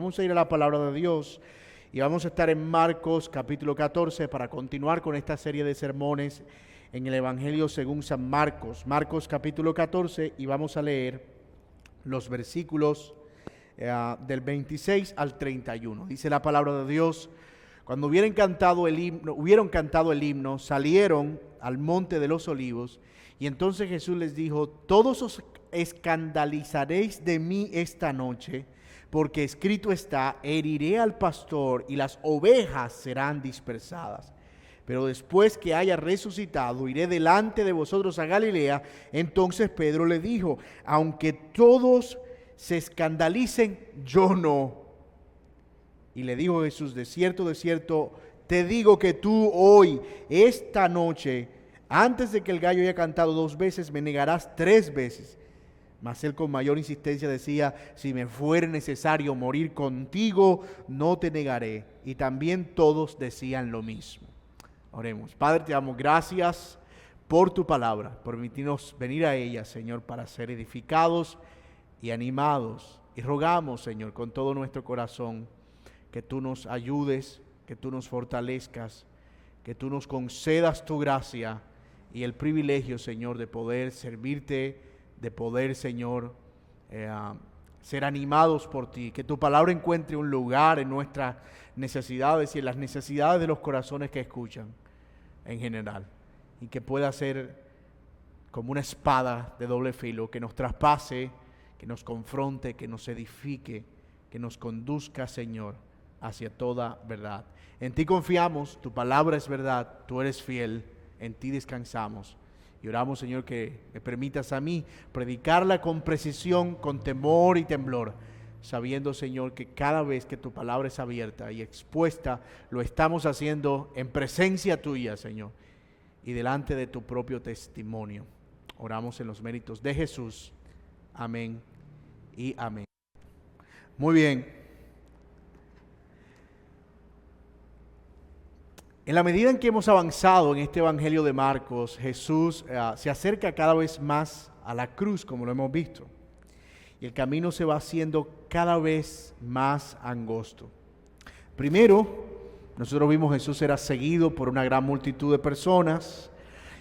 Vamos a ir a la palabra de Dios y vamos a estar en Marcos capítulo 14 para continuar con esta serie de sermones en el Evangelio según San Marcos. Marcos capítulo 14 y vamos a leer los versículos del 26 al 31. Dice la palabra de Dios: cuando hubieron cantado el himno, salieron al monte de los olivos, y entonces Jesús les dijo: todos os escandalizaréis de mí esta noche, porque escrito está: heriré al pastor y las ovejas serán dispersadas. Pero después que haya resucitado, iré delante de vosotros a Galilea. Entonces Pedro le dijo: aunque todos se escandalicen, yo no. Y le dijo Jesús: de cierto, te digo que tú hoy, esta noche, antes de que el gallo haya cantado 2 veces, me negarás 3 veces. Mas él con mayor insistencia decía: si me fuere necesario morir contigo, no te negaré. Y también todos decían lo mismo. Oremos. Padre, te damos gracias por tu palabra. Permitirnos venir a ella, Señor, para ser edificados y animados. Y rogamos, Señor, con todo nuestro corazón, que tú nos ayudes, que tú nos fortalezcas, que tú nos concedas tu gracia y el privilegio, Señor, de poder servirte, de poder, Señor, ser animados por ti. Que tu palabra encuentre un lugar en nuestras necesidades y en las necesidades de los corazones que escuchan en general. Y que pueda ser como una espada de doble filo, que nos traspase, que nos confronte, que nos edifique, que nos conduzca, Señor, hacia toda verdad. En ti confiamos, tu palabra es verdad, tú eres fiel, en ti descansamos. Y oramos, Señor, que me permitas a mí predicarla con precisión, con temor y temblor, sabiendo, Señor, que cada vez que tu palabra es abierta y expuesta, lo estamos haciendo en presencia tuya, Señor, y delante de tu propio testimonio. Oramos en los méritos de Jesús. Amén y amén. Muy bien. En la medida en que hemos avanzado en este Evangelio de Marcos, Jesús se acerca cada vez más a la cruz, como lo hemos visto. Y el camino se va haciendo cada vez más angosto. Primero, nosotros vimos que Jesús era seguido por una gran multitud de personas,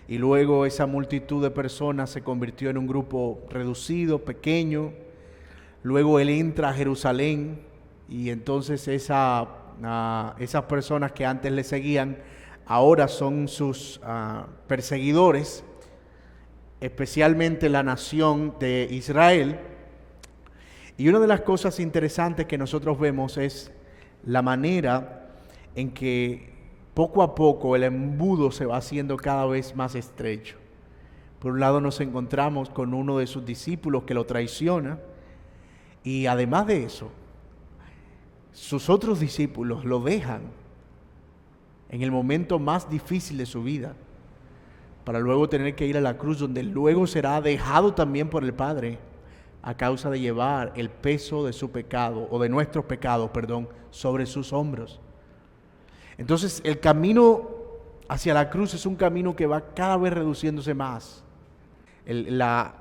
y luego esa multitud de personas se convirtió en un grupo reducido, pequeño. Luego Él entra a Jerusalén, y entonces esas personas que antes le seguían, ahora son sus perseguidores, especialmente la nación de Israel. Y una de las cosas interesantes que nosotros vemos es la manera en que poco a poco el embudo se va haciendo cada vez más estrecho. Por un lado nos encontramos con uno de sus discípulos que lo traiciona, y además de eso, sus otros discípulos lo dejan en el momento más difícil de su vida, para luego tener que ir a la cruz, donde luego será dejado también por el Padre a causa de llevar el peso de su pecado, o de nuestros pecados, sobre sus hombros. Entonces el camino hacia la cruz es un camino que va cada vez reduciéndose más. La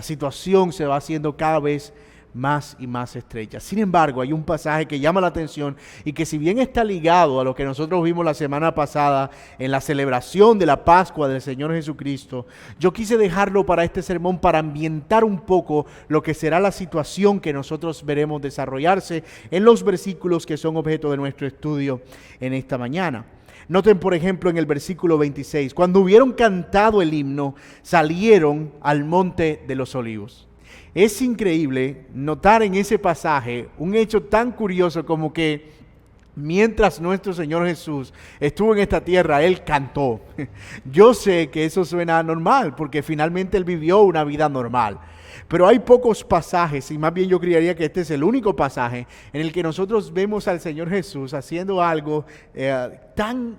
situación se va haciendo cada vez más y más estrecha. Sin embargo, hay un pasaje que llama la atención y que, si bien está ligado a lo que nosotros vimos la semana pasada en la celebración de la Pascua del Señor Jesucristo, yo quise dejarlo para este sermón para ambientar un poco lo que será la situación que nosotros veremos desarrollarse en los versículos que son objeto de nuestro estudio en esta mañana. Noten, por ejemplo, en el versículo 26, cuando hubieron cantado el himno, salieron al monte de los olivos. Es increíble notar en ese pasaje un hecho tan curioso como que mientras nuestro Señor Jesús estuvo en esta tierra, Él cantó. Yo sé que eso suena normal, porque finalmente Él vivió una vida normal. Pero hay pocos pasajes, y más bien yo creería que este es el único pasaje en el que nosotros vemos al Señor Jesús haciendo algo tan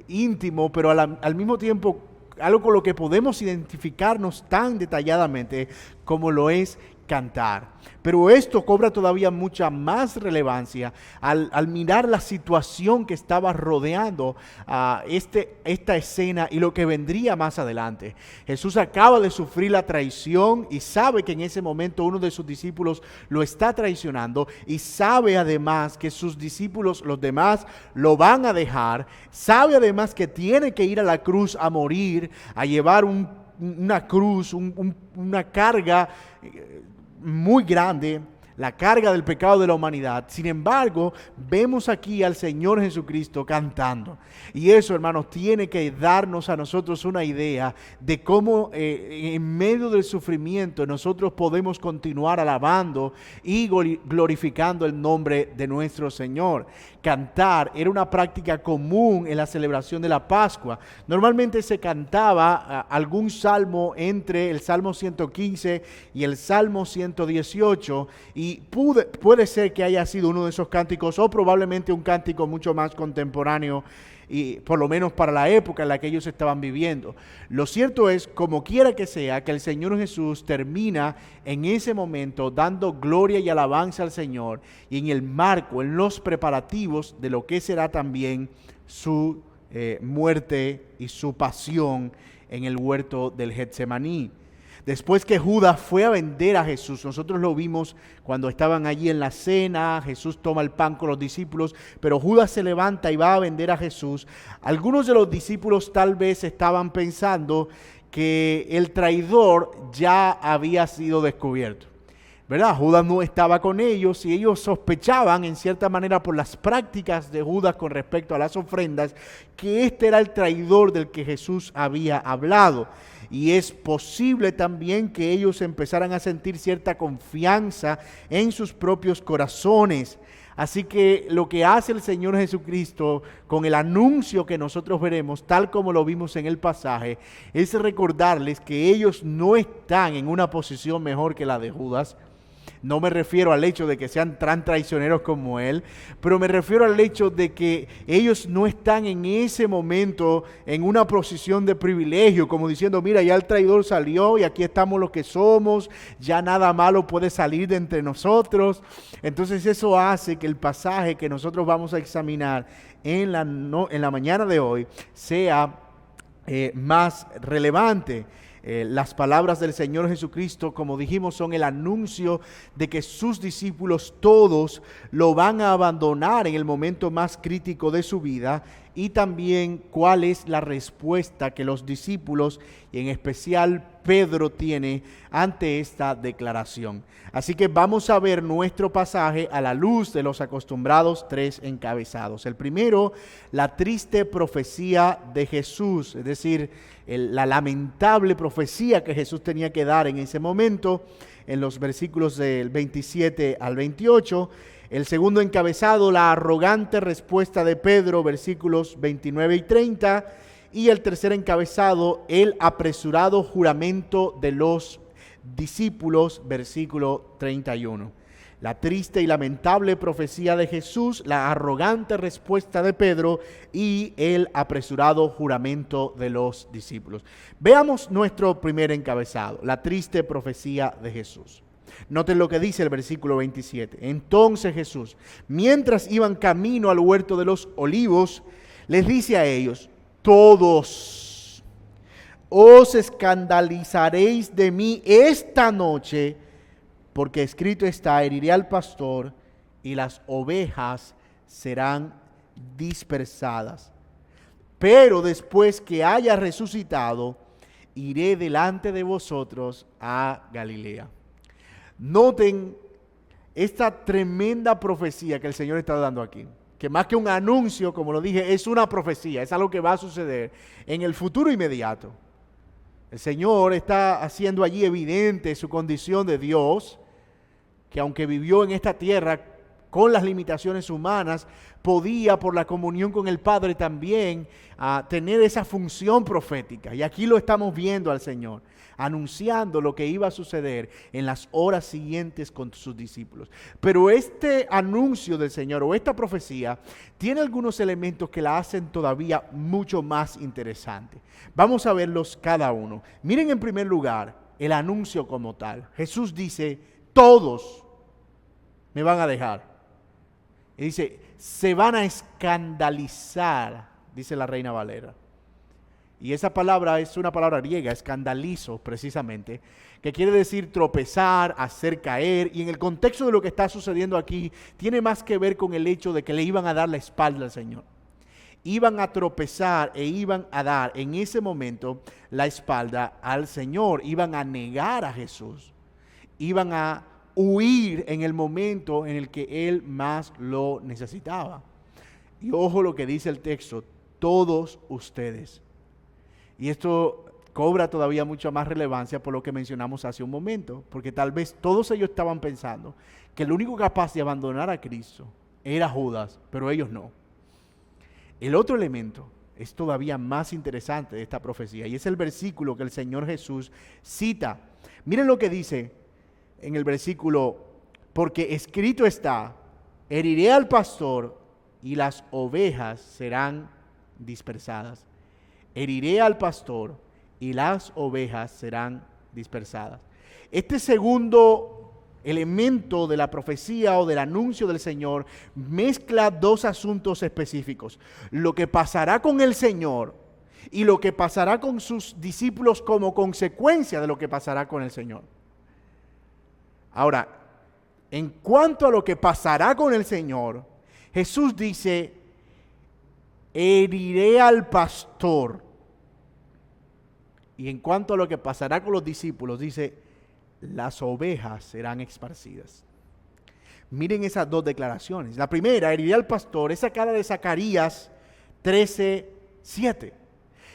íntimo, pero al mismo tiempo algo con lo que podemos identificarnos tan detalladamente como lo es cantar. Pero esto cobra todavía mucha más relevancia al mirar la situación que estaba rodeando a esta escena y lo que vendría más adelante. Jesús acaba de sufrir la traición y sabe que en ese momento uno de sus discípulos lo está traicionando y sabe además que sus discípulos, los demás, lo van a dejar. Sabe además que tiene que ir a la cruz a morir, a llevar una cruz, una carga muy grande, la carga del pecado de la humanidad. Sin embargo, vemos aquí al Señor Jesucristo cantando. Y eso, hermanos, tiene que darnos a nosotros una idea de cómo en medio del sufrimiento nosotros podemos continuar alabando y glorificando el nombre de nuestro Señor. Cantar era una práctica común en la celebración de la Pascua. Normalmente se cantaba algún salmo entre el Salmo 115 y el Salmo 118, y puede ser que haya sido uno de esos cánticos o probablemente un cántico mucho más contemporáneo, y por lo menos para la época en la que ellos estaban viviendo. Lo cierto es, como quiera que sea, que el Señor Jesús termina en ese momento dando gloria y alabanza al Señor, y en el marco, en los preparativos de lo que será también su muerte y su pasión en el huerto del Getsemaní. Después que Judas fue a vender a Jesús, nosotros lo vimos cuando estaban allí en la cena, Jesús toma el pan con los discípulos, pero Judas se levanta y va a vender a Jesús. Algunos de los discípulos tal vez estaban pensando que el traidor ya había sido descubierto, ¿verdad? Judas no estaba con ellos y ellos sospechaban en cierta manera por las prácticas de Judas con respecto a las ofrendas que este era el traidor del que Jesús había hablado. Y es posible también que ellos empezaran a sentir cierta confianza en sus propios corazones. Así que lo que hace el Señor Jesucristo con el anuncio que nosotros veremos, tal como lo vimos en el pasaje, es recordarles que ellos no están en una posición mejor que la de Judas. No me refiero al hecho de que sean tan traicioneros como él, pero me refiero al hecho de que ellos no están en ese momento en una posición de privilegio, como diciendo, mira, ya el traidor salió y aquí estamos los que somos, ya nada malo puede salir de entre nosotros. Entonces eso hace que el pasaje que nosotros vamos a examinar en la mañana de hoy sea más relevante. Las palabras del Señor Jesucristo, como dijimos, son el anuncio de que sus discípulos todos lo van a abandonar en el momento más crítico de su vida, y también cuál es la respuesta que los discípulos, y en especial Pedro, tiene ante esta declaración. Así que vamos a ver nuestro pasaje a la luz de los acostumbrados tres encabezados. El primero, la triste profecía de Jesús, es decir, la lamentable profecía que Jesús tenía que dar en ese momento, en los versículos del 27 al 28. El segundo encabezado, la arrogante respuesta de Pedro, versículos 29 y 30. Y el tercer encabezado, el apresurado juramento de los discípulos, versículo 31. La triste y lamentable profecía de Jesús, la arrogante respuesta de Pedro y el apresurado juramento de los discípulos. Veamos nuestro primer encabezado, la triste profecía de Jesús. Noten lo que dice el versículo 27. Entonces Jesús, mientras iban camino al huerto de los olivos, les dice a ellos, todos os escandalizaréis de mí esta noche, porque escrito está, heriré al pastor y las ovejas serán dispersadas. Pero después que haya resucitado, iré delante de vosotros a Galilea. Noten esta tremenda profecía que el Señor está dando aquí, que más que un anuncio, como lo dije, es una profecía, es algo que va a suceder en el futuro inmediato. El Señor está haciendo allí evidente su condición de Dios, que aunque vivió en esta tierra con las limitaciones humanas, podía por la comunión con el Padre también tener esa función profética. Y aquí lo estamos viendo al Señor, anunciando lo que iba a suceder en las horas siguientes con sus discípulos. Pero este anuncio del Señor o esta profecía tiene algunos elementos que la hacen todavía mucho más interesante. Vamos a verlos cada uno. Miren en primer lugar el anuncio como tal. Jesús dice, todos me van a dejar. Y dice, se van a escandalizar, dice la Reina Valera. Y esa palabra es una palabra griega, escandalizo precisamente, que quiere decir tropezar, hacer caer. Y en el contexto de lo que está sucediendo aquí, tiene más que ver con el hecho de que le iban a dar la espalda al Señor. Iban a tropezar e iban a dar en ese momento la espalda al Señor. Iban a negar a Jesús. Iban a huir en el momento en el que Él más lo necesitaba. Y ojo lo que dice el texto, todos ustedes. Y esto cobra todavía mucha más relevancia por lo que mencionamos hace un momento, porque tal vez todos ellos estaban pensando que el único capaz de abandonar a Cristo era Judas, pero ellos no. El otro elemento es todavía más interesante de esta profecía y es el versículo que el Señor Jesús cita. Miren lo que dice en el versículo, porque escrito está, heriré al pastor y las ovejas serán dispersadas. Heriré al pastor y las ovejas serán dispersadas. Este segundo elemento de la profecía o del anuncio del Señor mezcla dos asuntos específicos. Lo que pasará con el Señor y lo que pasará con sus discípulos como consecuencia de lo que pasará con el Señor. Ahora, en cuanto a lo que pasará con el Señor, Jesús dice, heriré al pastor. Y en cuanto a lo que pasará con los discípulos, dice, las ovejas serán esparcidas. Miren esas dos declaraciones. La primera, heriré al pastor, es sacada de Zacarías 13:7.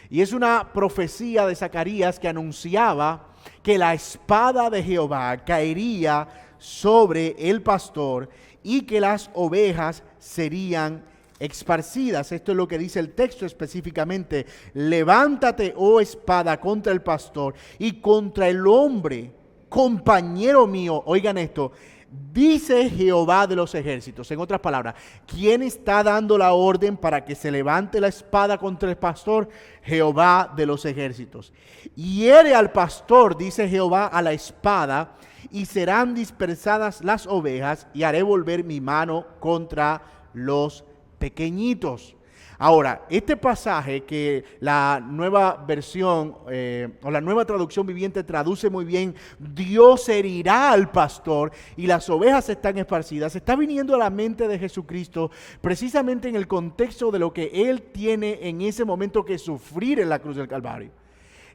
Y es una profecía de Zacarías que anunciaba que la espada de Jehová caería sobre el pastor y que las ovejas serían esparcidas. Esto es lo que dice el texto específicamente. Levántate, oh espada, contra el pastor y contra el hombre, compañero mío. Oigan esto, dice Jehová de los ejércitos. En otras palabras, ¿quién está dando la orden para que se levante la espada contra el pastor? Jehová de los ejércitos. Hiere al pastor, dice Jehová, a la espada, y serán dispersadas las ovejas, y haré volver mi mano contra los pequeñitos. Ahora, este pasaje que la nueva versión o la nueva traducción viviente traduce muy bien, Dios herirá al pastor y las ovejas están esparcidas, está viniendo a la mente de Jesucristo precisamente en el contexto de lo que Él tiene en ese momento que sufrir en la cruz del Calvario.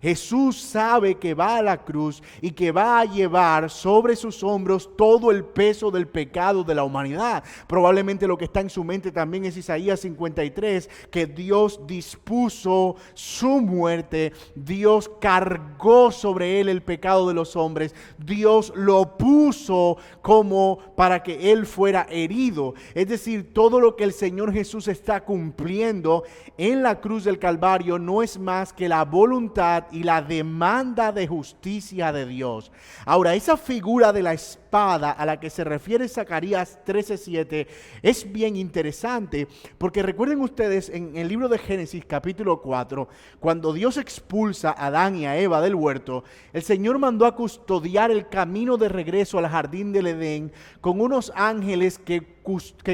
Jesús sabe que va a la cruz y que va a llevar sobre sus hombros todo el peso del pecado de la humanidad. Probablemente lo que está en su mente también es Isaías 53, que Dios dispuso su muerte, Dios cargó sobre él el pecado de los hombres, Dios lo puso como para que él fuera herido. Es decir, todo lo que el Señor Jesús está cumpliendo en la cruz del Calvario no es más que la voluntad y la demanda de justicia de Dios. Ahora, esa figura de la espada a la que se refiere Zacarías 13:7 es bien interesante, porque recuerden ustedes en el libro de Génesis capítulo 4, cuando Dios expulsa a Adán y a Eva del huerto, el Señor mandó a custodiar el camino de regreso al jardín del Edén con unos ángeles que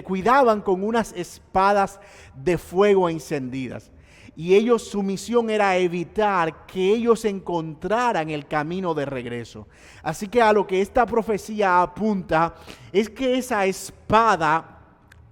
cuidaban con unas espadas de fuego encendidas. Y ellos, su misión era evitar que ellos encontraran el camino de regreso. Así que a lo que esta profecía apunta es que esa espada,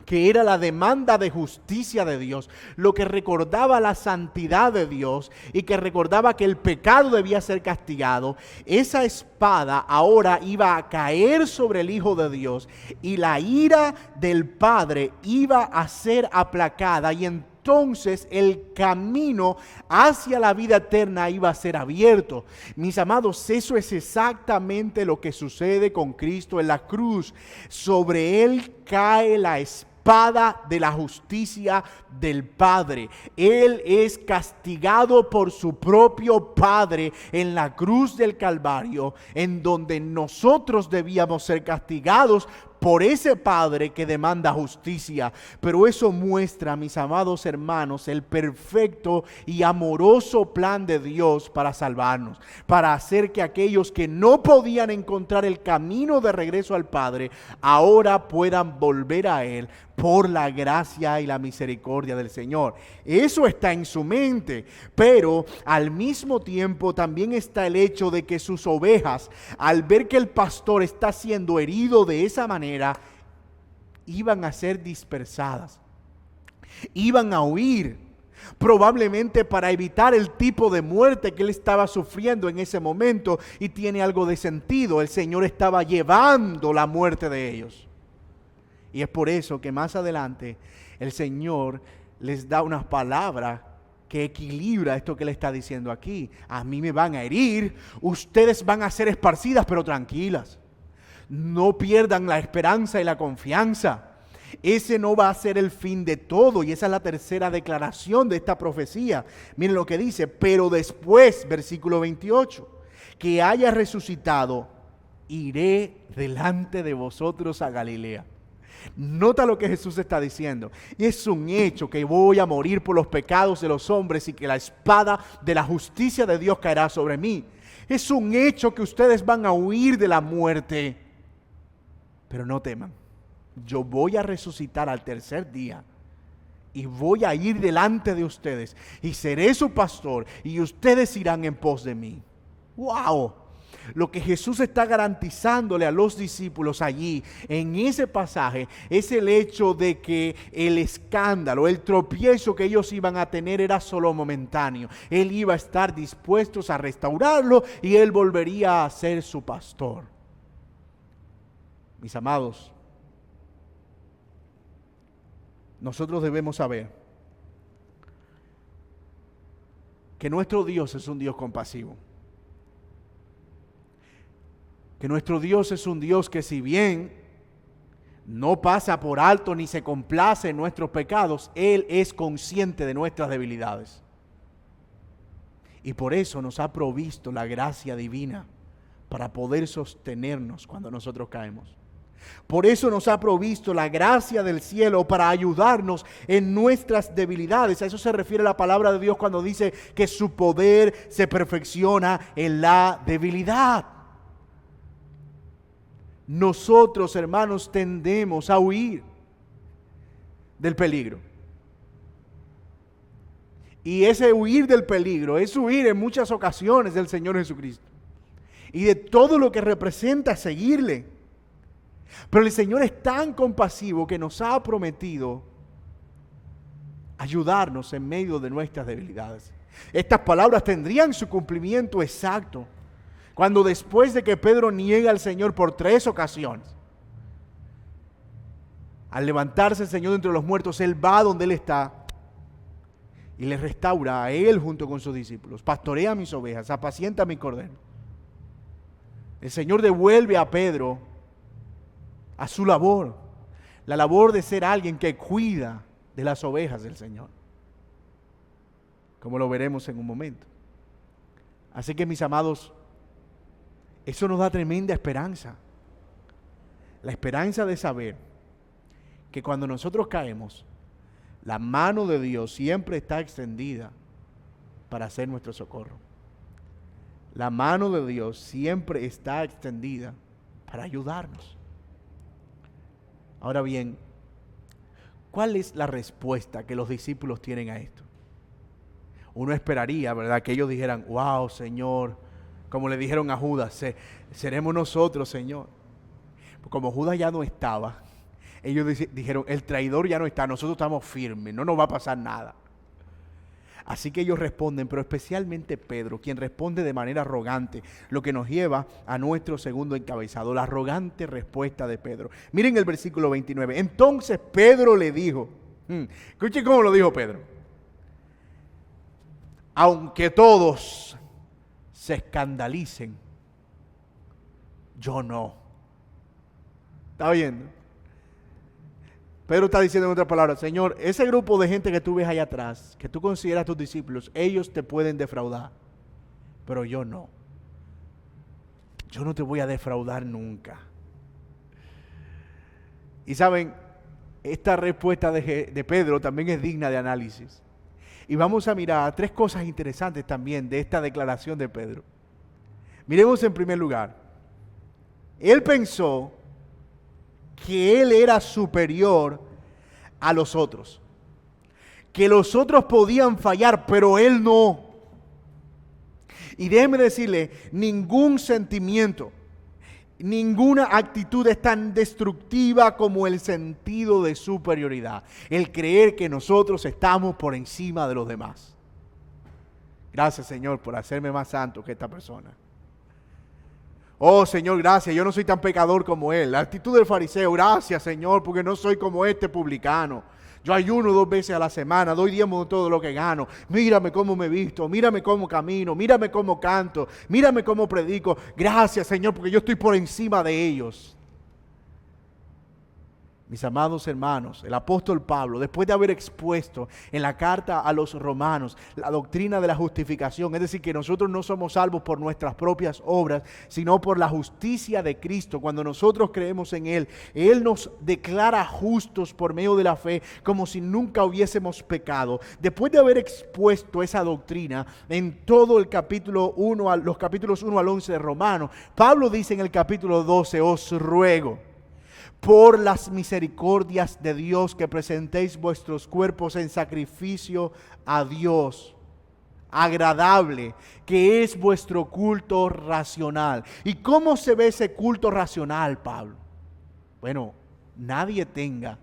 que era la demanda de justicia de Dios, lo que recordaba la santidad de Dios y que recordaba que el pecado debía ser castigado, esa espada ahora iba a caer sobre el Hijo de Dios y la ira del Padre iba a ser aplacada y entonces el camino hacia la vida eterna iba a ser abierto. Mis amados, eso es exactamente lo que sucede con Cristo en la cruz. Sobre él cae la espada de la justicia del Padre. Él es castigado por su propio Padre en la cruz del Calvario, en donde nosotros debíamos ser castigados por ese padre que demanda justicia. Pero eso muestra, mis amados hermanos, el perfecto y amoroso plan de Dios para salvarnos, para hacer que aquellos que no podían encontrar el camino de regreso al Padre, ahora puedan volver a Él por la gracia y la misericordia del Señor. Eso está en su mente, pero al mismo tiempo también está el hecho de que sus ovejas, al ver que el pastor está siendo herido de esa manera, iban a ser dispersadas, iban a huir, probablemente para evitar el tipo de muerte que él estaba sufriendo en ese momento. Y tiene algo de sentido, el Señor estaba llevando la muerte de ellos. Y es por eso que más adelante el Señor les da unas palabras que equilibra esto que le está diciendo aquí. A mí me van a herir, ustedes van a ser esparcidas, pero tranquilas. No pierdan la esperanza y la confianza. Ese no va a ser el fin de todo. Y esa es la tercera declaración de esta profecía. Miren lo que dice: pero después, versículo 28, que haya resucitado, iré delante de vosotros a Galilea. Nota lo que Jesús está diciendo. Es un hecho que voy a morir por los pecados de los hombres y que la espada de la justicia de Dios caerá sobre mí. Es un hecho que ustedes van a huir de la muerte. Pero no teman. Yo voy a resucitar al tercer día y voy a ir delante de ustedes y seré su pastor y ustedes irán en pos de mí. ¡Wow! Lo que Jesús está garantizándole a los discípulos allí, en ese pasaje, es el hecho de que el escándalo, el tropiezo que ellos iban a tener era solo momentáneo. Él iba a estar dispuesto a restaurarlo y Él volvería a ser su pastor. Mis amados, nosotros debemos saber que nuestro Dios es un Dios compasivo. Que nuestro Dios es un Dios que, si bien no pasa por alto ni se complace en nuestros pecados, Él es consciente de nuestras debilidades. Y por eso nos ha provisto la gracia divina para poder sostenernos cuando nosotros caemos. Por eso nos ha provisto la gracia del cielo para ayudarnos en nuestras debilidades. A eso se refiere la palabra de Dios cuando dice que su poder se perfecciona en la debilidad. Nosotros, hermanos, tendemos a huir del peligro. Y ese huir del peligro es huir en muchas ocasiones del Señor Jesucristo y de todo lo que representa seguirle. Pero el Señor es tan compasivo que nos ha prometido ayudarnos en medio de nuestras debilidades. Estas palabras tendrían su cumplimiento exacto cuando, después de que Pedro niega al Señor por 3 ocasiones, al levantarse el Señor de entre los muertos, Él va donde Él está y le restaura a Él junto con sus discípulos. Pastorea mis ovejas, apacienta mi cordero. El Señor devuelve a Pedro a su labor, la labor de ser alguien que cuida de las ovejas del Señor, como lo veremos en un momento. Así que, mis amados, eso nos da tremenda esperanza. La esperanza de saber que cuando nosotros caemos, la mano de Dios siempre está extendida para hacer nuestro socorro. La mano de Dios siempre está extendida para ayudarnos. Ahora bien, ¿cuál es la respuesta que los discípulos tienen a esto? Uno esperaría, ¿verdad?, que ellos dijeran: wow, Señor, como le dijeron a Judas, seremos nosotros, Señor. Como Judas ya no estaba, ellos dijeron: el traidor ya no está, nosotros estamos firmes, no nos va a pasar nada. Así que ellos responden, pero especialmente Pedro, quien responde de manera arrogante, lo que nos lleva a nuestro segundo encabezado, la arrogante respuesta de Pedro. Miren el versículo 29. Entonces Pedro le dijo, escuchen cómo lo dijo Pedro: aunque todos se escandalicen, yo no. ¿Está oyendo? Pedro está diciendo en otras palabras: Señor, ese grupo de gente que tú ves allá atrás, que tú consideras tus discípulos, ellos te pueden defraudar, pero yo no. Yo no te voy a defraudar nunca. Y saben, esta respuesta de Pedro también es digna de análisis. Y vamos a mirar 3 cosas interesantes también de esta declaración de Pedro. Miremos en primer lugar. Él pensó que él era superior a los otros. Que los otros podían fallar, pero él no. Y déjeme decirle, ningún sentimiento, ninguna actitud es tan destructiva como el sentido de superioridad. El creer que nosotros estamos por encima de los demás. Gracias, Señor, por hacerme más santo que esta persona. Oh, Señor, gracias, yo no soy tan pecador como él. La actitud del fariseo, gracias, Señor, porque no soy como este publicano. Yo ayuno 2 veces a la semana, doy diezmo de todo lo que gano. Mírame cómo me visto, mírame cómo camino, mírame cómo canto, mírame cómo predico. Gracias, Señor, porque yo estoy por encima de ellos. Mis amados hermanos, el apóstol Pablo, después de haber expuesto en la carta a los romanos la doctrina de la justificación, es decir, que nosotros no somos salvos por nuestras propias obras, sino por la justicia de Cristo. Cuando nosotros creemos en Él, Él nos declara justos por medio de la fe, como si nunca hubiésemos pecado. Después de haber expuesto esa doctrina en todo el capítulo 1, los capítulos 1 al 11 de Romanos, Pablo dice en el capítulo 12, os ruego, por las misericordias de Dios, que presentéis vuestros cuerpos en sacrificio a Dios, agradable, que es vuestro culto racional. ¿Y cómo se ve ese culto racional, Pablo? Bueno, nadie tenga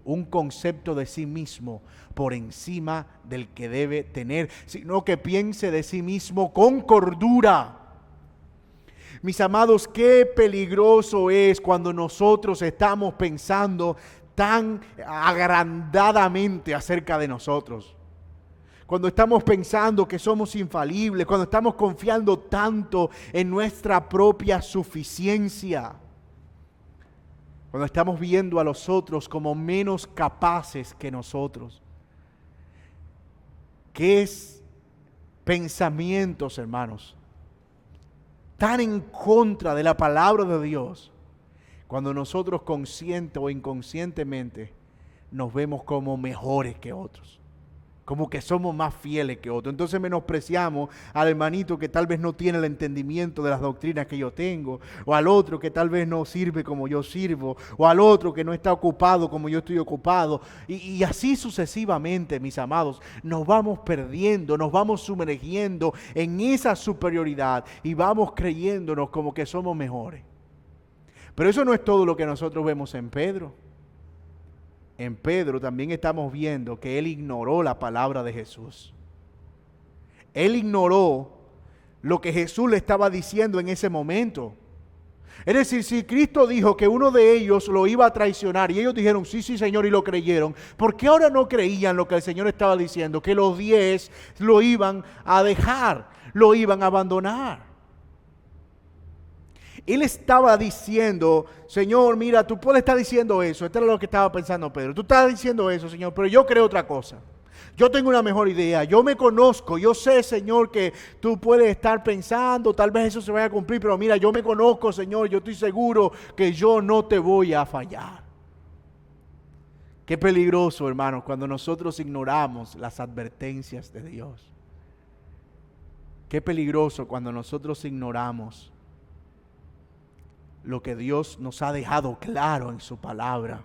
un concepto de sí mismo por encima del que debe tener, sino que piense de sí mismo con cordura. Mis amados, qué peligroso es cuando nosotros estamos pensando tan agrandadamente acerca de nosotros. Cuando estamos pensando que somos infalibles, cuando estamos confiando tanto en nuestra propia suficiencia. Cuando estamos viendo a los otros como menos capaces que nosotros. ¿Qué es pensamientos, hermanos? Tan en contra de la palabra de Dios, cuando nosotros consciente o inconscientemente nos vemos como mejores que otros, como que somos más fieles que otros. Entonces menospreciamos al hermanito que tal vez no tiene el entendimiento de las doctrinas que yo tengo, o al otro que tal vez no sirve como yo sirvo, o al otro que no está ocupado como yo estoy ocupado, y así sucesivamente, mis amados. Nos vamos perdiendo, nos vamos sumergiendo en esa superioridad y vamos creyéndonos como que somos mejores. Pero eso no es todo lo que nosotros vemos en Pedro. En Pedro también estamos viendo que él ignoró la palabra de Jesús. Él ignoró lo que Jesús le estaba diciendo en ese momento. Es decir, si Cristo dijo que uno de ellos lo iba a traicionar y ellos dijeron, sí, sí, Señor, y lo creyeron, ¿por qué ahora no creían lo que el Señor estaba diciendo? Que los 10 lo iban a dejar, lo iban a abandonar. Él estaba diciendo, Señor, mira, tú puedes estar diciendo eso. Esto era lo que estaba pensando Pedro. Tú estás diciendo eso, Señor, pero yo creo otra cosa. Yo tengo una mejor idea. Yo me conozco. Yo sé, Señor, que tú puedes estar pensando, tal vez eso se vaya a cumplir, pero mira, yo me conozco, Señor. Yo estoy seguro que yo no te voy a fallar. Qué peligroso, hermanos, cuando nosotros ignoramos las advertencias de Dios. Qué peligroso cuando nosotros ignoramos lo que Dios nos ha dejado claro en su palabra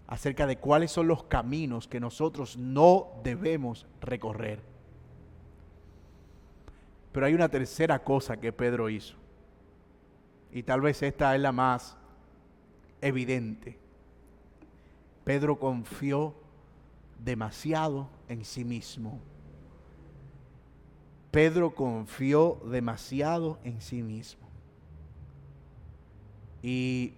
acerca de cuáles son los caminos que nosotros no debemos recorrer. Pero hay una tercera cosa que Pedro hizo, y tal vez esta es la más evidente. Pedro confió demasiado en sí mismo. Pedro confió demasiado en sí mismo. Y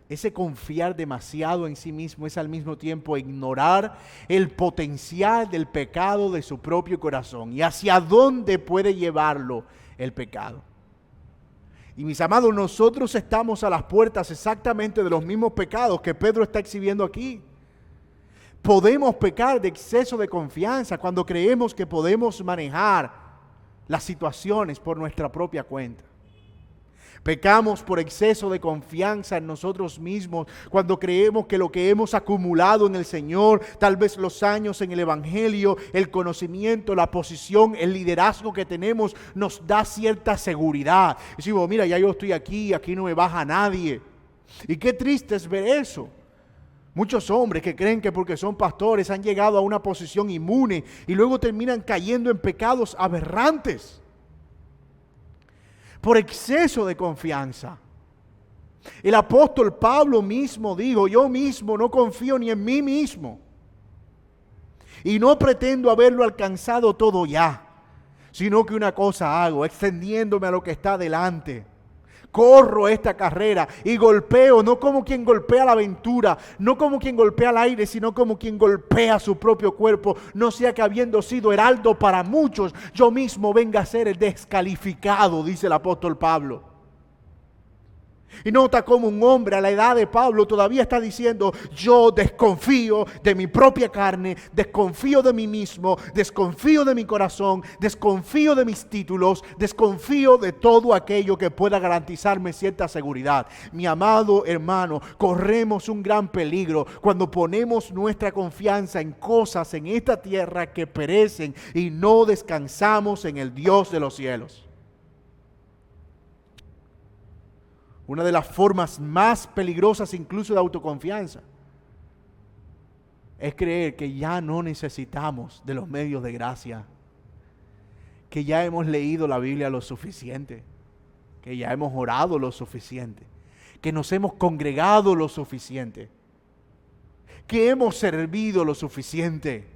ese confiar demasiado en sí mismo es al mismo tiempo ignorar el potencial del pecado de su propio corazón y hacia dónde puede llevarlo el pecado. Y mis amados, nosotros estamos a las puertas exactamente de los mismos pecados que Pedro está exhibiendo aquí. Podemos pecar de exceso de confianza cuando creemos que podemos manejar las situaciones por nuestra propia cuenta. Pecamos por exceso de confianza en nosotros mismos, cuando creemos que lo que hemos acumulado en el Señor, tal vez los años en el Evangelio, el conocimiento, la posición, el liderazgo que tenemos, nos da cierta seguridad. Y decimos, mira, ya yo estoy aquí no me baja nadie. Y qué triste es ver eso. Muchos hombres que creen que porque son pastores han llegado a una posición inmune y luego terminan cayendo en pecados aberrantes por exceso de confianza. El apóstol Pablo mismo dijo, yo mismo no confío ni en mí mismo y no pretendo haberlo alcanzado todo ya, sino que una cosa hago, extendiéndome a lo que está delante. Corro esta carrera y golpeo, no como quien golpea la aventura, no como quien golpea el aire, sino como quien golpea su propio cuerpo. No sea que habiendo sido heraldo para muchos, yo mismo venga a ser el descalificado, dice el apóstol Pablo. Y nota cómo un hombre a la edad de Pablo todavía está diciendo, yo desconfío de mi propia carne, desconfío de mí mismo, desconfío de mi corazón, desconfío de mis títulos, desconfío de todo aquello que pueda garantizarme cierta seguridad. Mi amado hermano, corremos un gran peligro cuando ponemos nuestra confianza en cosas en esta tierra que perecen y no descansamos en el Dios de los cielos. Una de las formas más peligrosas incluso de autoconfianza es creer que ya no necesitamos de los medios de gracia, que ya hemos leído la Biblia lo suficiente, que ya hemos orado lo suficiente, que nos hemos congregado lo suficiente, que hemos servido lo suficiente.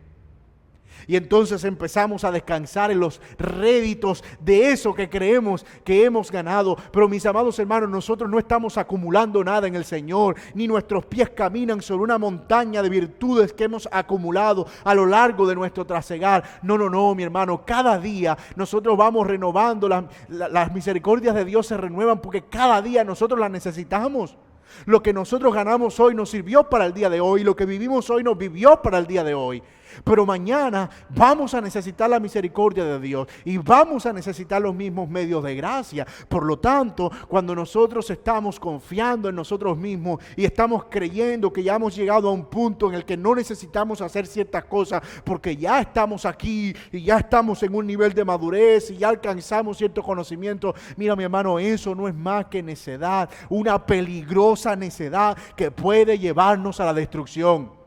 Y entonces empezamos a descansar en los réditos de eso que creemos que hemos ganado. Pero mis amados hermanos, nosotros no estamos acumulando nada en el Señor, ni nuestros pies caminan sobre una montaña de virtudes que hemos acumulado a lo largo de nuestro trasegar. No, mi hermano, cada día nosotros vamos renovando, las misericordias de Dios se renuevan porque cada día nosotros las necesitamos. Lo que nosotros ganamos hoy nos sirvió para el día de hoy, lo que vivimos hoy nos vivió para el día de hoy. Pero mañana vamos a necesitar la misericordia de Dios y vamos a necesitar los mismos medios de gracia. Por lo tanto, cuando nosotros estamos confiando en nosotros mismos y estamos creyendo que ya hemos llegado a un punto en el que no necesitamos hacer ciertas cosas porque ya estamos aquí y ya estamos en un nivel de madurez y ya alcanzamos cierto conocimiento, mira mi hermano, eso no es más que necedad, una peligrosa necedad que puede llevarnos a la destrucción.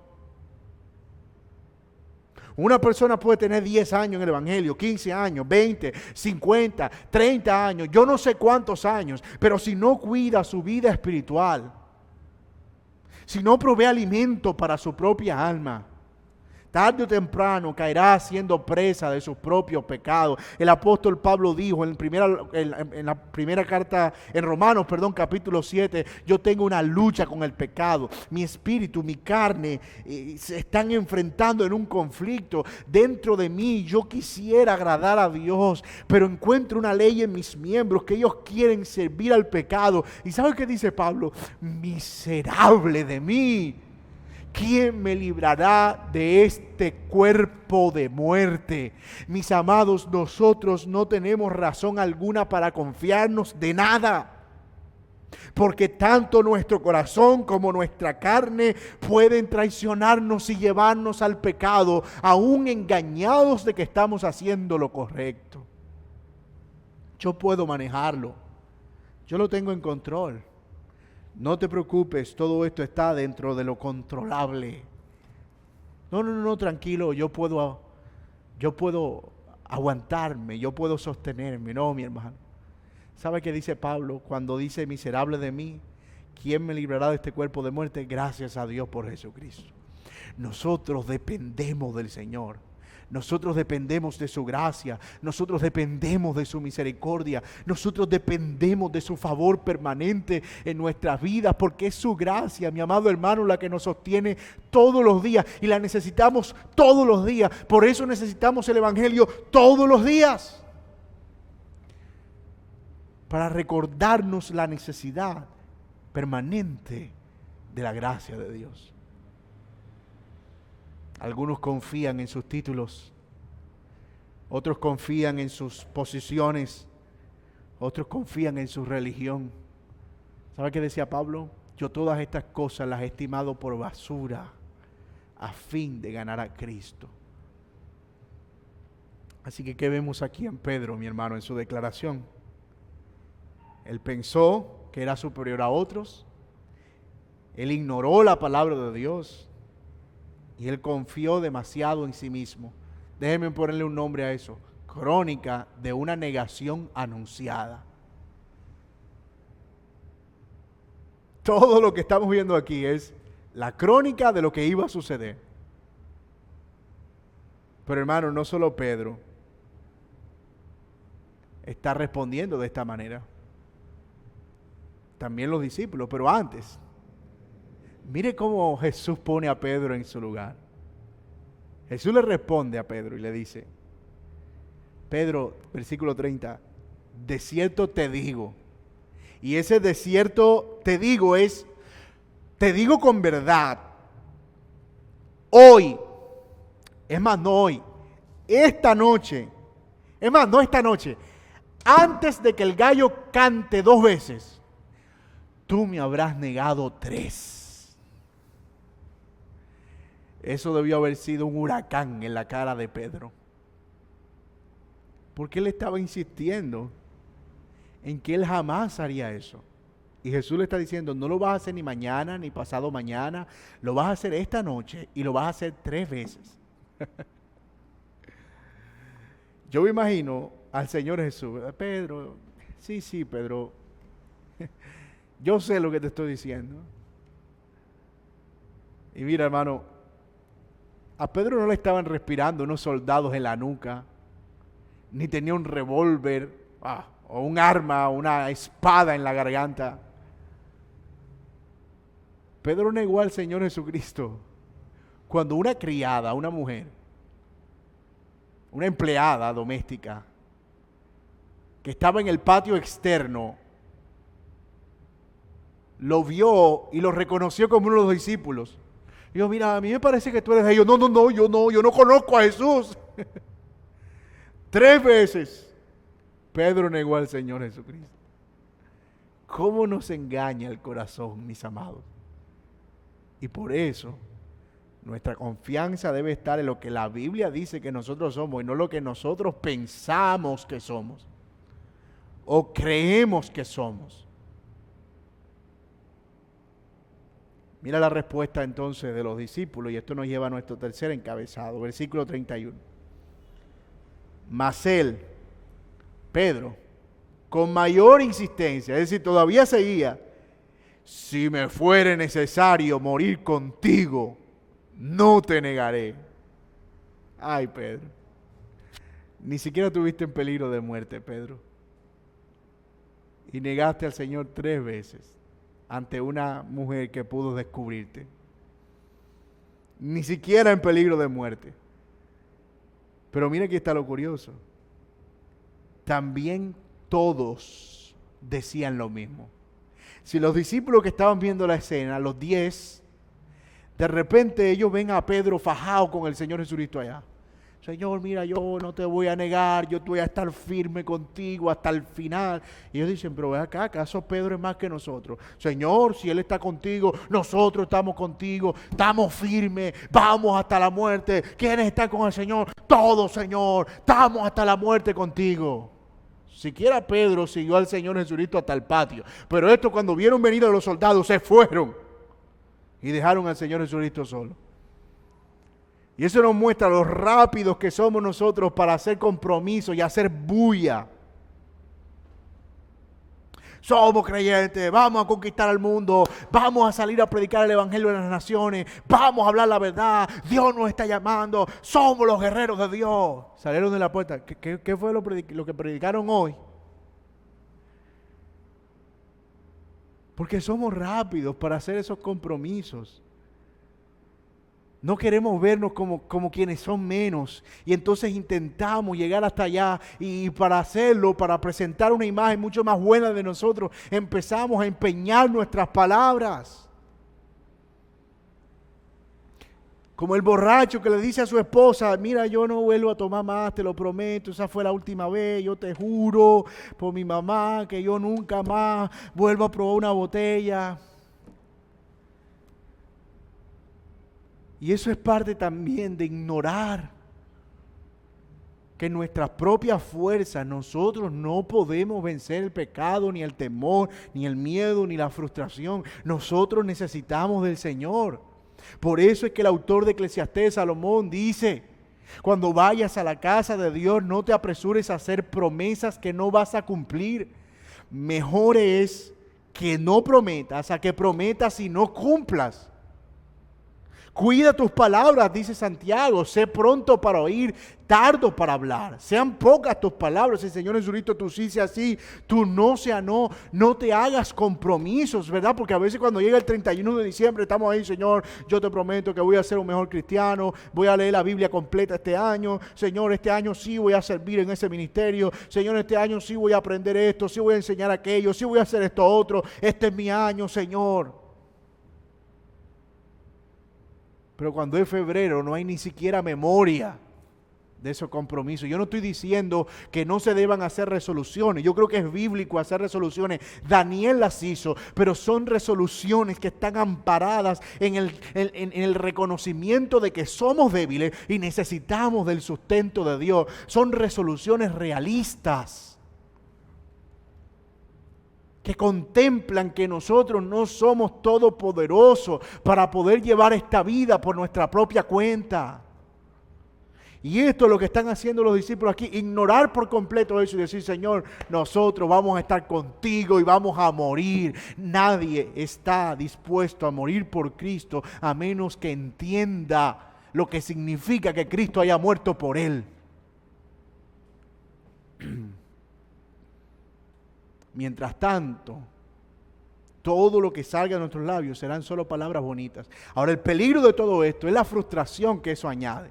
Una persona puede tener 10 años en el Evangelio, 15 años, 20, 50, 30 años, yo no sé cuántos años, pero si no cuida su vida espiritual, si no provee alimento para su propia alma, tarde o temprano caerá siendo presa de sus propios pecados. El apóstol Pablo dijo en la primera carta, en Romanos, capítulo 7, yo tengo una lucha con el pecado. Mi espíritu, mi carne se están enfrentando en un conflicto. Dentro de mí yo quisiera agradar a Dios, pero encuentro una ley en mis miembros que ellos quieren servir al pecado. ¿Y sabe qué dice Pablo? Miserable de mí. ¿Quién me librará de este cuerpo de muerte? Mis amados, nosotros no tenemos razón alguna para confiarnos de nada. Porque tanto nuestro corazón como nuestra carne pueden traicionarnos y llevarnos al pecado, aún engañados de que estamos haciendo lo correcto. Yo puedo manejarlo. Yo lo tengo en control. No te preocupes, todo esto está dentro de lo controlable. No, tranquilo, yo puedo aguantarme, yo puedo sostenerme. No, mi hermano. ¿Sabe qué dice Pablo cuando dice miserable de mí? ¿Quién me librará de este cuerpo de muerte? Gracias a Dios por Jesucristo. Nosotros dependemos del Señor. Nosotros dependemos de su gracia, nosotros dependemos de su misericordia, nosotros dependemos de su favor permanente en nuestras vidas, porque es su gracia, mi amado hermano, la que nos sostiene todos los días y la necesitamos todos los días. Por eso necesitamos el Evangelio todos los días, para recordarnos la necesidad permanente de la gracia de Dios. Algunos confían en sus títulos, otros confían en sus posiciones, Otros confían en su religión. ¿Sabe qué decía Pablo? Yo todas estas cosas las he estimado por basura a fin de ganar a Cristo. Así que, ¿qué vemos aquí en Pedro, mi hermano, en su declaración? Él pensó que era superior a otros. Él ignoró la palabra de Dios. Y él confió demasiado en sí mismo. Déjenme ponerle un nombre a eso. Crónica de una negación anunciada. Todo lo que estamos viendo aquí es la crónica de lo que iba a suceder. Pero hermano, no solo Pedro está respondiendo de esta manera. También los discípulos, pero antes, mire cómo Jesús pone a Pedro en su lugar. Jesús le responde a Pedro y le dice, Pedro, versículo 30, de cierto te digo. Y ese de cierto te digo es, te digo con verdad, hoy, es más, no hoy, esta noche, es más, no esta noche, antes de que el gallo cante 2 veces, tú me habrás negado 3. Eso debió haber sido un huracán en la cara de Pedro. Porque él estaba insistiendo en que él jamás haría eso. Y Jesús le está diciendo, no lo vas a hacer ni mañana, ni pasado mañana, lo vas a hacer esta noche y lo vas a hacer 3 veces. Yo me imagino al Señor Jesús, Pedro, sí, Pedro, yo sé lo que te estoy diciendo. Y mira, hermano, a Pedro no le estaban respirando unos soldados en la nuca, ni tenía un revólver, o un arma, una espada en la garganta. Pedro negó al Señor Jesucristo cuando una criada, una mujer, una empleada doméstica, que estaba en el patio externo, lo vio y lo reconoció como uno de los discípulos. Dijo, mira, a mí me parece que tú eres de ellos. No, yo no conozco a Jesús. 3 veces Pedro negó al Señor Jesucristo. ¿Cómo nos engaña el corazón, mis amados? Y por eso nuestra confianza debe estar en lo que la Biblia dice que nosotros somos y no lo que nosotros pensamos que somos o creemos que somos. Mira la respuesta entonces de los discípulos, y esto nos lleva a nuestro tercer encabezado, versículo 31. Mas él, Pedro, con mayor insistencia, es decir, todavía seguía, si me fuere necesario morir contigo, no te negaré. Ay, Pedro, ni siquiera estuviste en peligro de muerte, Pedro. Y negaste al Señor 3 veces. Ante una mujer que pudo descubrirte. Ni siquiera en peligro de muerte. Pero mira aquí está lo curioso. También todos decían lo mismo. Si los discípulos que estaban viendo la escena, los 10, de repente ellos ven a Pedro fajado con el Señor Jesucristo allá. Señor, mira, yo no te voy a negar, yo te voy a estar firme contigo hasta el final. Y ellos dicen, pero ve acá, ¿acaso Pedro es más que nosotros? Señor, si Él está contigo, nosotros estamos contigo, estamos firmes, vamos hasta la muerte. ¿Quiénes están con el Señor? Todos, Señor, estamos hasta la muerte contigo. Siquiera Pedro siguió al Señor Jesucristo hasta el patio. Pero estos, cuando vieron venir a los soldados, se fueron y dejaron al Señor Jesucristo solo. Y eso nos muestra lo rápidos que somos nosotros para hacer compromisos y hacer bulla. Somos creyentes, vamos a conquistar al mundo, vamos a salir a predicar el evangelio de las naciones, vamos a hablar la verdad, Dios nos está llamando, somos los guerreros de Dios. Salieron de la puerta, ¿qué fue lo que predicaron hoy? Porque somos rápidos para hacer esos compromisos. No queremos vernos como quienes son menos. Y entonces intentamos llegar hasta allá. Y para hacerlo, para presentar una imagen mucho más buena de nosotros, empezamos a empeñar nuestras palabras. Como el borracho que le dice a su esposa, mira, yo no vuelvo a tomar más, te lo prometo, esa fue la última vez, yo te juro por mi mamá que yo nunca más vuelvo a probar una botella. Y eso es parte también de ignorar que en nuestras propias fuerzas nosotros no podemos vencer el pecado, ni el temor, ni el miedo, ni la frustración. Nosotros necesitamos del Señor. Por eso es que el autor de Eclesiastés, Salomón, dice: cuando vayas a la casa de Dios, no te apresures a hacer promesas que no vas a cumplir. Mejor es que no prometas a que prometas y no cumplas. Cuida tus palabras, dice Santiago, sé pronto para oír, tardo para hablar. Sean pocas tus palabras. El Señor Jesucristo, tú sí sea sí, tú no sea no. No te hagas compromisos, ¿verdad? Porque a veces cuando llega el 31 de diciembre estamos ahí: Señor, yo te prometo que voy a ser un mejor cristiano, voy a leer la Biblia completa este año. Señor, este año sí voy a servir en ese ministerio. Señor, este año sí voy a aprender esto, sí voy a enseñar aquello, sí voy a hacer esto otro. Este es mi año, Señor. Pero cuando es febrero no hay ni siquiera memoria de esos compromisos. Yo no estoy diciendo que no se deban hacer resoluciones. Yo creo que es bíblico hacer resoluciones. Daniel las hizo, pero son resoluciones que están amparadas en el reconocimiento de que somos débiles y necesitamos del sustento de Dios. Son resoluciones realistas, que contemplan que nosotros no somos todopoderosos para poder llevar esta vida por nuestra propia cuenta. Y esto es lo que están haciendo los discípulos aquí: ignorar por completo eso y decir: Señor, nosotros vamos a estar contigo y vamos a morir. Nadie está dispuesto a morir por Cristo a menos que entienda lo que significa que Cristo haya muerto por él. Mientras tanto, todo lo que salga de nuestros labios serán solo palabras bonitas. Ahora, el peligro de todo esto es la frustración que eso añade.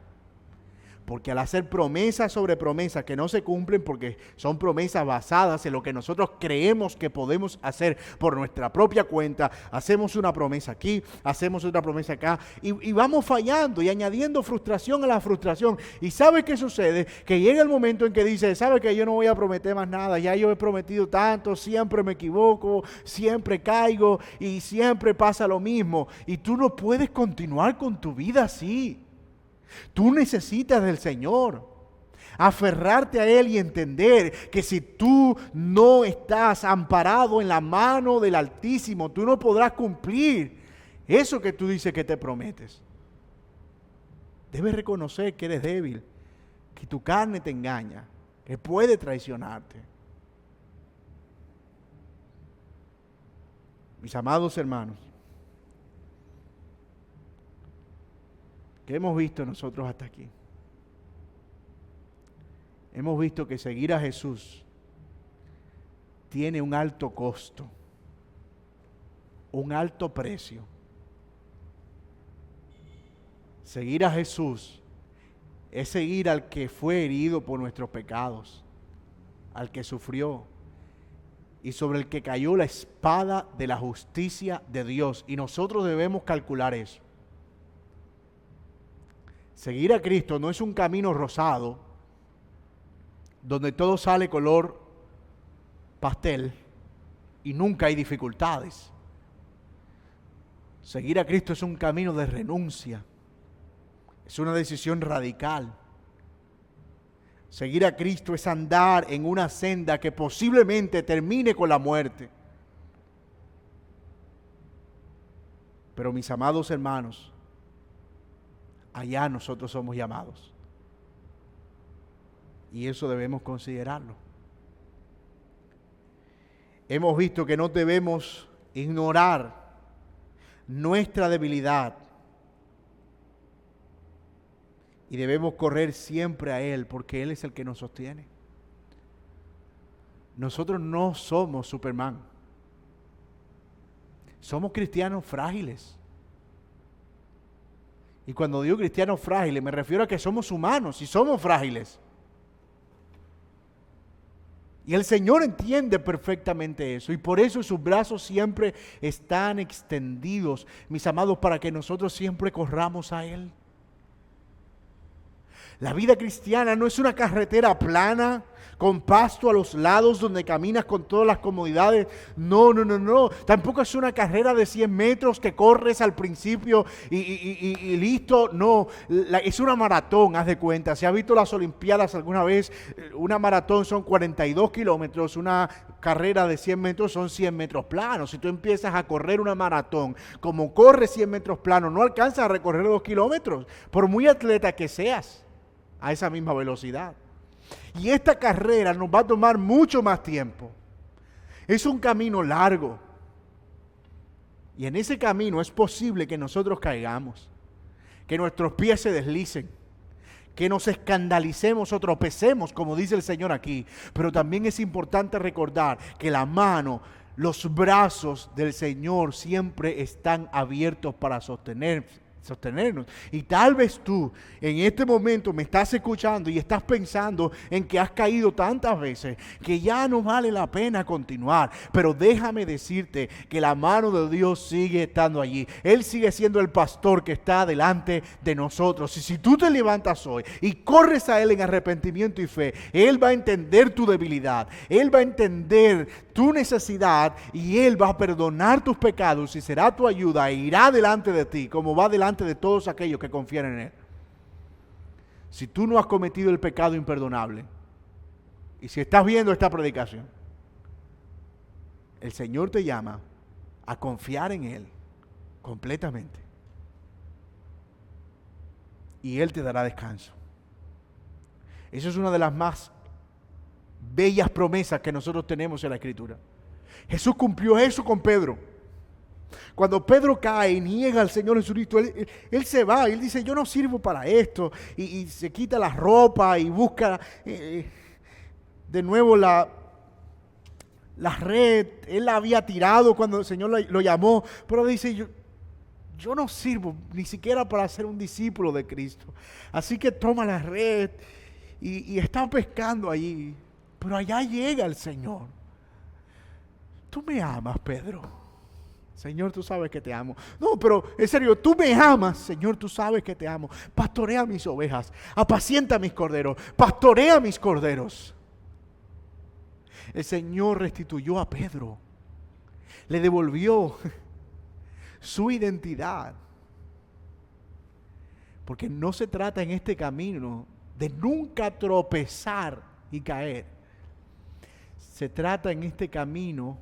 Porque al hacer promesas sobre promesas que no se cumplen, porque son promesas basadas en lo que nosotros creemos que podemos hacer por nuestra propia cuenta, hacemos una promesa aquí, hacemos otra promesa acá, y vamos fallando y añadiendo frustración a la frustración. ¿Y sabe qué sucede? Que llega el momento en que dice: ¿sabe que yo no voy a prometer más nada? Ya yo he prometido tanto, siempre me equivoco, siempre caigo y siempre pasa lo mismo. Y tú no puedes continuar con tu vida así. Tú necesitas del Señor, aferrarte a Él y entender que si tú no estás amparado en la mano del Altísimo, tú no podrás cumplir eso que tú dices que te prometes. Debes reconocer que eres débil, que tu carne te engaña, que puede traicionarte. Mis amados hermanos, ¿qué hemos visto nosotros hasta aquí? Hemos visto que seguir a Jesús tiene un alto costo, un alto precio. Seguir a Jesús es seguir al que fue herido por nuestros pecados, al que sufrió y sobre el que cayó la espada de la justicia de Dios. Y nosotros debemos calcular eso. Seguir a Cristo no es un camino rosado donde todo sale color pastel y nunca hay dificultades. Seguir a Cristo es un camino de renuncia, es una decisión radical. Seguir a Cristo es andar en una senda que posiblemente termine con la muerte. Pero mis amados hermanos, allá nosotros somos llamados. Y eso debemos considerarlo. Hemos visto que no debemos ignorar nuestra debilidad. Y debemos correr siempre a Él, porque Él es el que nos sostiene. Nosotros no somos Superman. Somos cristianos frágiles. Y cuando digo cristianos frágiles, me refiero a que somos humanos y somos frágiles. Y el Señor entiende perfectamente eso. Y por eso sus brazos siempre están extendidos, mis amados, para que nosotros siempre corramos a Él. La vida cristiana no es una carretera plana, con pasto a los lados donde caminas con todas las comodidades. No, no, no, no. Tampoco es una carrera de 100 metros que corres al principio y listo. No, es una maratón, haz de cuenta. Si has visto las Olimpiadas alguna vez, una maratón son 42 kilómetros, una carrera de 100 metros son 100 metros planos. Si tú empiezas a correr una maratón, como corres 100 metros planos, no alcanzas a recorrer 2 kilómetros, por muy atleta que seas, a esa misma velocidad. Y esta carrera nos va a tomar mucho más tiempo. Es un camino largo. Y en ese camino es posible que nosotros caigamos, que nuestros pies se deslicen, que nos escandalicemos o tropecemos, como dice el Señor aquí. Pero también es importante recordar que la mano, los brazos del Señor siempre están abiertos para sostenernos. Y tal vez tú en este momento me estás escuchando y estás pensando en que has caído tantas veces que ya no vale la pena continuar. Pero déjame decirte que la mano de Dios sigue estando allí. Él sigue siendo el pastor que está delante de nosotros. Y si tú te levantas hoy y corres a Él en arrepentimiento y fe, Él va a entender tu debilidad. Él va a entender tu necesidad y Él va a perdonar tus pecados y será tu ayuda e irá delante de ti como va delante de todos aquellos que confían en Él. Si tú no has cometido el pecado imperdonable y si estás viendo esta predicación, el Señor te llama a confiar en Él completamente y Él te dará descanso. Esa es una de las más bellas promesas que nosotros tenemos en la Escritura. Jesús cumplió eso con Pedro. Cuando Pedro cae y niega al Señor Jesucristo, él se va, él dice, yo no sirvo para esto, y se quita la ropa y busca de nuevo la red. Él la había tirado cuando el Señor lo llamó, pero dice, yo no sirvo ni siquiera para ser un discípulo de Cristo. Así que toma la red y está pescando allí, pero allá llega el Señor. Tú me amas, Pedro. Señor, tú sabes que te amo. No, pero en serio, tú me amas. Señor, tú sabes que te amo. Pastorea mis ovejas. Apacienta mis corderos. Pastorea mis corderos. El Señor restituyó a Pedro. Le devolvió su identidad. Porque no se trata en este camino de nunca tropezar y caer. Se trata en este camino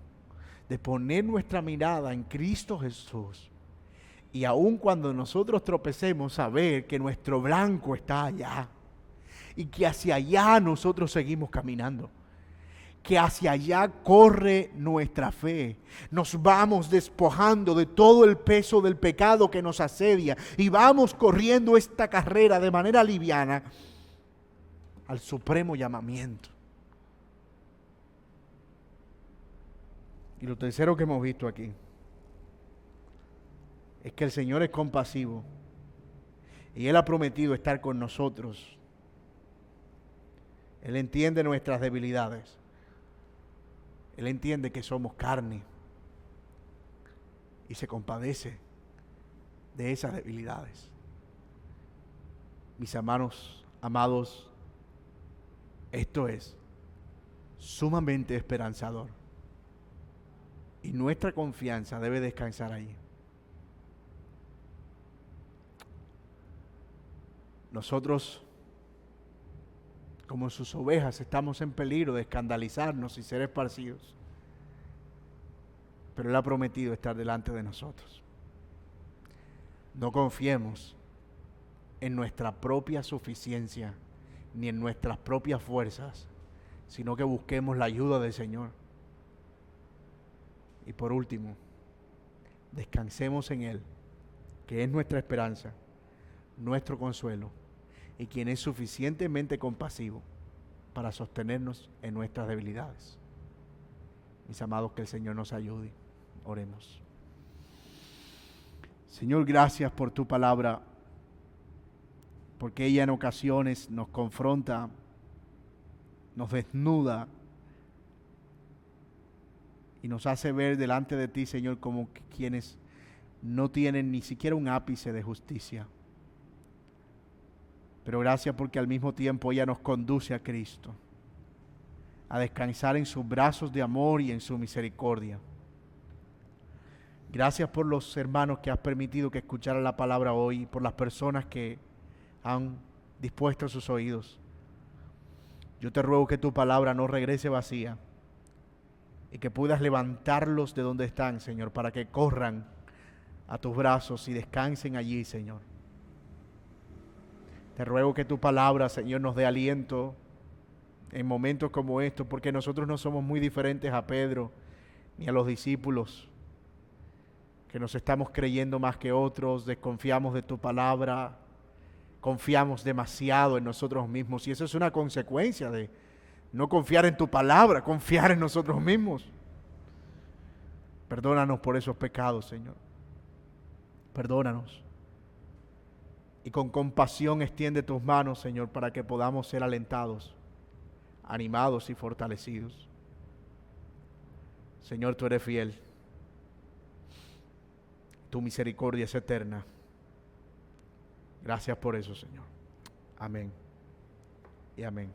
de poner nuestra mirada en Cristo Jesús. Y aun cuando nosotros tropecemos, saber que nuestro blanco está allá. Y que hacia allá nosotros seguimos caminando. Que hacia allá corre nuestra fe. Nos vamos despojando de todo el peso del pecado que nos asedia. Y vamos corriendo esta carrera de manera liviana al supremo llamamiento. Y lo tercero que hemos visto aquí es que el Señor es compasivo y Él ha prometido estar con nosotros. Él entiende nuestras debilidades. Él entiende que somos carne y se compadece de esas debilidades. Mis hermanos amados, esto es sumamente esperanzador. Y nuestra confianza debe descansar ahí. Nosotros, como sus ovejas, estamos en peligro de escandalizarnos y ser esparcidos. Pero Él ha prometido estar delante de nosotros. No confiemos en nuestra propia suficiencia ni en nuestras propias fuerzas, sino que busquemos la ayuda del Señor. Y por último, descansemos en Él, que es nuestra esperanza, nuestro consuelo, y quien es suficientemente compasivo para sostenernos en nuestras debilidades. Mis amados, que el Señor nos ayude. Oremos. Señor, gracias por tu palabra, porque ella en ocasiones nos confronta, nos desnuda, y nos hace ver delante de ti, Señor, como quienes no tienen ni siquiera un ápice de justicia. Pero gracias porque al mismo tiempo ella nos conduce a Cristo, a descansar en sus brazos de amor y en su misericordia. Gracias por los hermanos que has permitido que escucharan la palabra hoy, y por las personas que han dispuesto sus oídos. Yo te ruego que tu palabra no regrese vacía y que puedas levantarlos de donde están, Señor, para que corran a tus brazos y descansen allí, Señor. Te ruego que tu palabra, Señor, nos dé aliento en momentos como estos, porque nosotros no somos muy diferentes a Pedro ni a los discípulos, que nos estamos creyendo más que otros, desconfiamos de tu palabra, confiamos demasiado en nosotros mismos, y eso es una consecuencia de no confiar en tu palabra, confiar en nosotros mismos. Perdónanos por esos pecados, Señor. Perdónanos. Y con compasión extiende tus manos, Señor, para que podamos ser alentados, animados y fortalecidos. Señor, tú eres fiel. Tu misericordia es eterna. Gracias por eso, Señor. Amén y amén.